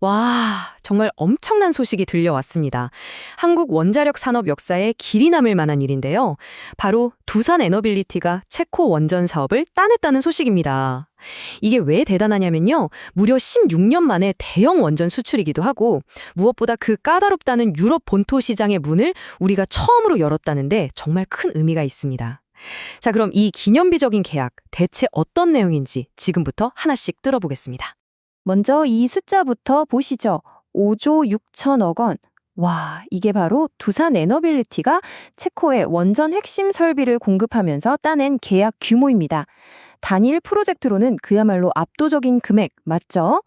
와, 정말 엄청난 소식이 들려왔습니다. 한국 원자력 산업 역사에 길이 남을 만한 일인데요. 바로 두산 에너빌리티가 체코 원전 사업을 따냈다는 소식입니다. 이게 왜 대단하냐면요. 무려 16년 만에 대형 원전 수출이기도 하고 무엇보다 그 까다롭다는 유럽 본토 시장의 문을 우리가 처음으로 열었다는데 정말 큰 의미가 있습니다. 자, 그럼 이 기념비적인 계약 대체 어떤 내용인지 지금부터 하나씩 들어보겠습니다. 먼저 이 숫자부터 보시죠. 5조 6천억 원. 와, 이게 바로 두산 에너빌리티가 체코에 원전 핵심 설비를 공급하면서 따낸 계약 규모입니다. 단일 프로젝트로는 그야말로 압도적인 금액, 맞죠?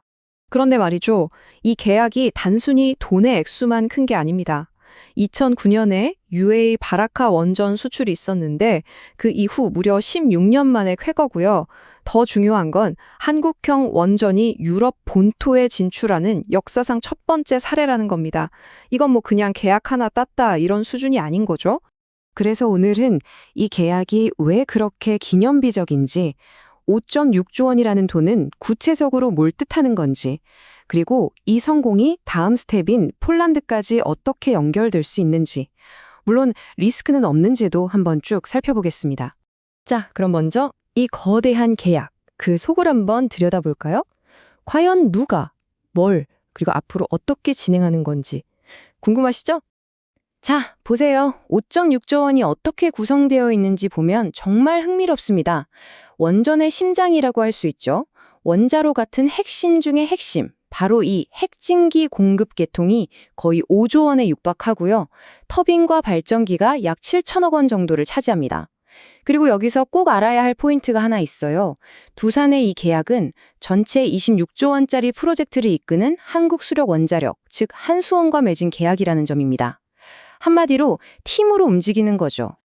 그런데 말이죠. 이 계약이 단순히 돈의 액수만 큰 게 아닙니다. 2009년에 UAE 바라카 원전 수출이 있었는데 그 이후 무려 16년 만에 쾌거고요. 더 중요한 건 한국형 원전이 유럽 본토에 진출하는 역사상 첫 번째 사례라는 겁니다. 이건 뭐 그냥 계약 하나 땄다 이런 수준이 아닌 거죠. 그래서 오늘은 이 계약이 왜 그렇게 기념비적인지, 5.6조 원이라는 돈은 구체적으로 뭘 뜻하는 건지, 그리고 이 성공이 다음 스텝인 폴란드까지 어떻게 연결될 수 있는지, 물론 리스크는 없는지도 한번 쭉 살펴보겠습니다. 자, 그럼 먼저 이 거대한 계약, 그 속을 한번 들여다볼까요? 과연 누가, 뭘, 그리고 앞으로 어떻게 진행하는 건지 궁금하시죠? 자, 보세요. 5.6조 원이 어떻게 구성되어 있는지 보면 정말 흥미롭습니다. 원전의 심장이라고 할 수 있죠. 원자로 같은 핵심 중의 핵심, 바로 이 핵진기 공급 계통이 거의 5조 원에 육박하고요. 터빈과 발전기가 약 7천억 원 정도를 차지합니다. 그리고 여기서 꼭 알아야 할 포인트가 하나 있어요. 두산의 이 계약은 전체 26조 원짜리 프로젝트를 이끄는 한국수력원자력, 즉 한수원과 맺은 계약이라는 점입니다. 한마디로 팀으로 움직이는 거죠.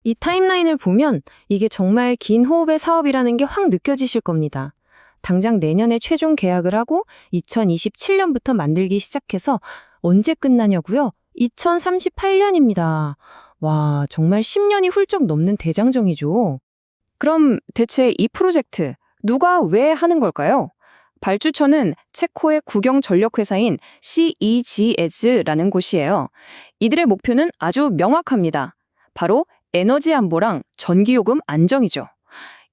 이 타임라인을 보면 이게 정말 긴 호흡의 사업이라는 게 확 느껴지실 겁니다. 당장 내년에 최종 계약을 하고 2027년부터 만들기 시작해서 언제 끝나냐고요? 2038년입니다. 와, 정말 10년이 훌쩍 넘는 대장정이죠. 그럼 대체 이 프로젝트 누가 왜 하는 걸까요? 발주처는 체코의 국영 전력회사인 CEGS라는 곳이에요. 이들의 목표는 아주 명확합니다. 바로 에너지 안보랑 전기요금 안정이죠.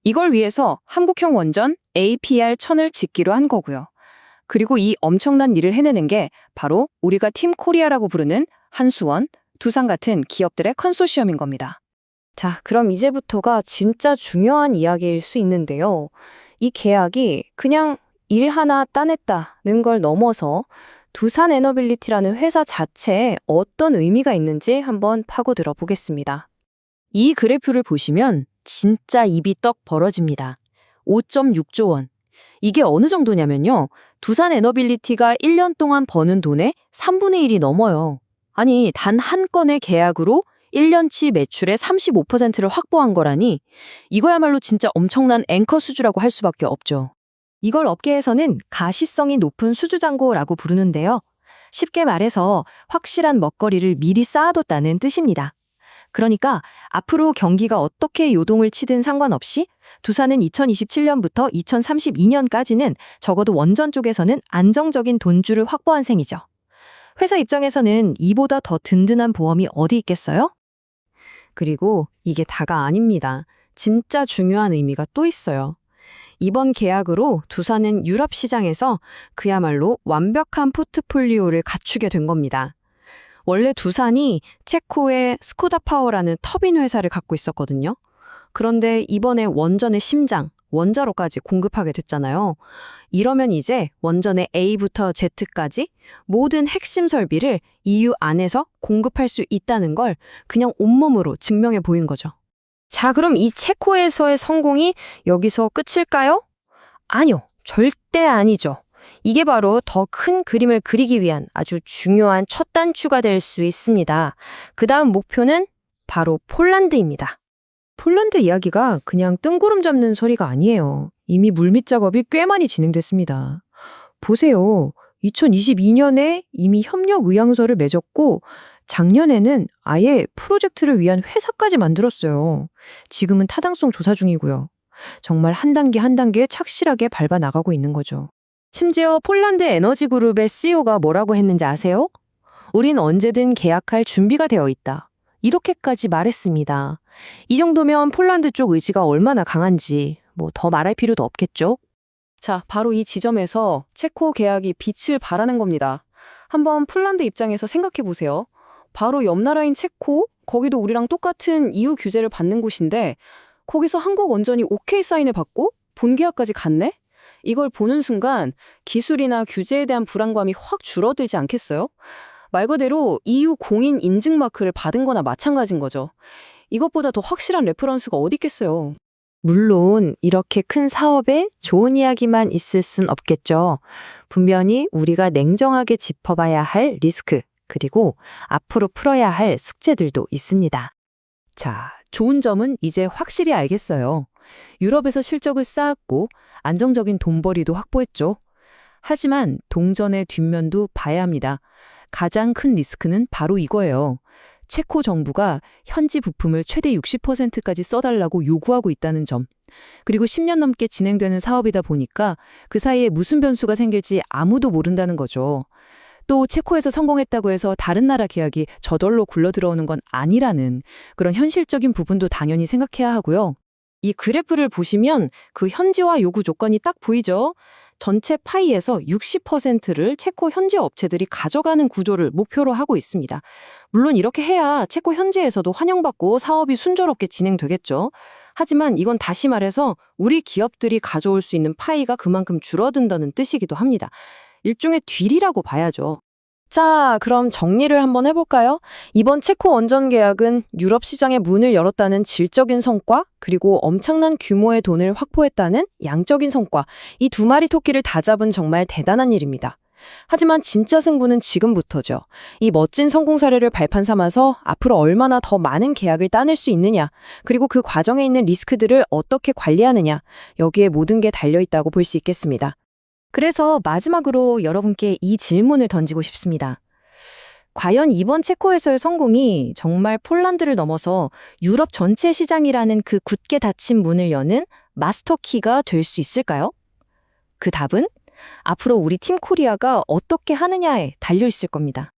이걸 위해서 한국형 원전 APR-1000을 짓기로 한 거고요. 그리고 이 엄청난 일을 해내는 게 바로 우리가 팀 코리아라고 부르는 한수원, 두산 같은 기업들의 컨소시엄인 겁니다. 자, 그럼 이제부터가 진짜 중요한 이야기일 수 있는데요. 이 계약이 그냥 일 하나 따냈다는 걸 넘어서 두산 에너빌리티라는 회사 자체에 어떤 의미가 있는지 한번 파고들어 보겠습니다. 이 그래프를 보시면 진짜 입이 떡 벌어집니다. 5.6조 원. 이게 어느 정도냐면요. 두산 에너빌리티가 1년 동안 버는 돈의 3분의 1이 넘어요. 아니, 단 한 건의 계약으로 1년치 매출의 35%를 확보한 거라니 이거야말로 진짜 엄청난 앵커 수주라고 할 수밖에 없죠. 이걸 업계에서는 가시성이 높은 수주잔고라고 부르는데요. 쉽게 말해서 확실한 먹거리를 미리 쌓아뒀다는 뜻입니다. 그러니까 앞으로 경기가 어떻게 요동을 치든 상관없이 두산은 2027년부터 2032년까지는 적어도 원전 쪽에서는 안정적인 돈줄을 확보한 셈이죠. 회사 입장에서는 이보다 더 든든한 보험이 어디 있겠어요? 그리고 이게 다가 아닙니다. 진짜 중요한 의미가 또 있어요. 이번 계약으로 두산은 유럽 시장에서 그야말로 완벽한 포트폴리오를 갖추게 된 겁니다. 원래 두산이 체코의 스코다 파워라는 터빈 회사를 갖고 있었거든요. 그런데 이번에 원전의 심장, 원자로까지 공급하게 됐잖아요. 이러면 이제 원전의 A부터 Z까지 모든 핵심 설비를 EU 안에서 공급할 수 있다는 걸 그냥 온몸으로 증명해 보인 거죠. 자, 그럼 이 체코에서의 성공이 여기서 끝일까요? 아니요, 절대 아니죠. 이게 바로 더 큰 그림을 그리기 위한 아주 중요한 첫 단추가 될 수 있습니다. 그 다음 목표는 바로 폴란드입니다. 폴란드 이야기가 그냥 뜬구름 잡는 소리가 아니에요. 이미 물밑 작업이 꽤 많이 진행됐습니다. 보세요. 2022년에 이미 협력 의향서를 맺었고 작년에는 아예 프로젝트를 위한 회사까지 만들었어요. 지금은 타당성 조사 중이고요. 정말 한 단계 한 단계 착실하게 밟아 나가고 있는 거죠. 심지어 폴란드 에너지 그룹의 CEO가 뭐라고 했는지 아세요? 우린 언제든 계약할 준비가 되어 있다. 이렇게까지 말했습니다. 이 정도면 폴란드 쪽 의지가 얼마나 강한지 뭐 더 말할 필요도 없겠죠? 자, 바로 이 지점에서 체코 계약이 빛을 발하는 겁니다. 한번 폴란드 입장에서 생각해 보세요. 바로 옆 나라인 체코, 거기도 우리랑 똑같은 EU 규제를 받는 곳인데 거기서 한국 원전이 오케이 사인을 받고 본계약까지 갔네? 이걸 보는 순간 기술이나 규제에 대한 불안감이 확 줄어들지 않겠어요? 말 그대로 EU 공인 인증 마크를 받은 거나 마찬가지인 거죠. 이것보다 더 확실한 레퍼런스가 어디 있겠어요. 물론 이렇게 큰 사업에 좋은 이야기만 있을 순 없겠죠. 분명히 우리가 냉정하게 짚어봐야 할 리스크, 그리고 앞으로 풀어야 할 숙제들도 있습니다. 자, 좋은 점은 이제 확실히 알겠어요. 유럽에서 실적을 쌓았고 안정적인 돈벌이도 확보했죠. 하지만 동전의 뒷면도 봐야 합니다. 가장 큰 리스크는 바로 이거예요. 체코 정부가 현지 부품을 최대 60%까지 써달라고 요구하고 있다는 점. 그리고 10년 넘게 진행되는 사업이다 보니까 그 사이에 무슨 변수가 생길지 아무도 모른다는 거죠. 또 체코에서 성공했다고 해서 다른 나라 계약이 저절로 굴러들어오는 건 아니라는 그런 현실적인 부분도 당연히 생각해야 하고요. 이 그래프를 보시면 그 현지화 요구 조건이 딱 보이죠? 전체 파이에서 60%를 체코 현지 업체들이 가져가는 구조를 목표로 하고 있습니다. 물론 이렇게 해야 체코 현지에서도 환영받고 사업이 순조롭게 진행되겠죠. 하지만 이건 다시 말해서 우리 기업들이 가져올 수 있는 파이가 그만큼 줄어든다는 뜻이기도 합니다. 일종의 딜이라고 봐야죠. 자, 그럼 정리를 한번 해볼까요? 이번 체코 원전 계약은 유럽 시장에 문을 열었다는 질적인 성과, 그리고 엄청난 규모의 돈을 확보했다는 양적인 성과, 이 두 마리 토끼를 다 잡은 정말 대단한 일입니다. 하지만 진짜 승부는 지금부터죠. 이 멋진 성공 사례를 발판 삼아서 앞으로 얼마나 더 많은 계약을 따낼 수 있느냐, 그리고 그 과정에 있는 리스크들을 어떻게 관리하느냐, 여기에 모든 게 달려있다고 볼 수 있겠습니다. 그래서 마지막으로 여러분께 이 질문을 던지고 싶습니다. 과연 이번 체코에서의 성공이 정말 폴란드를 넘어서 유럽 전체 시장이라는 그 굳게 닫힌 문을 여는 마스터키가 될 수 있을까요? 그 답은 앞으로 우리 팀 코리아가 어떻게 하느냐에 달려 있을 겁니다.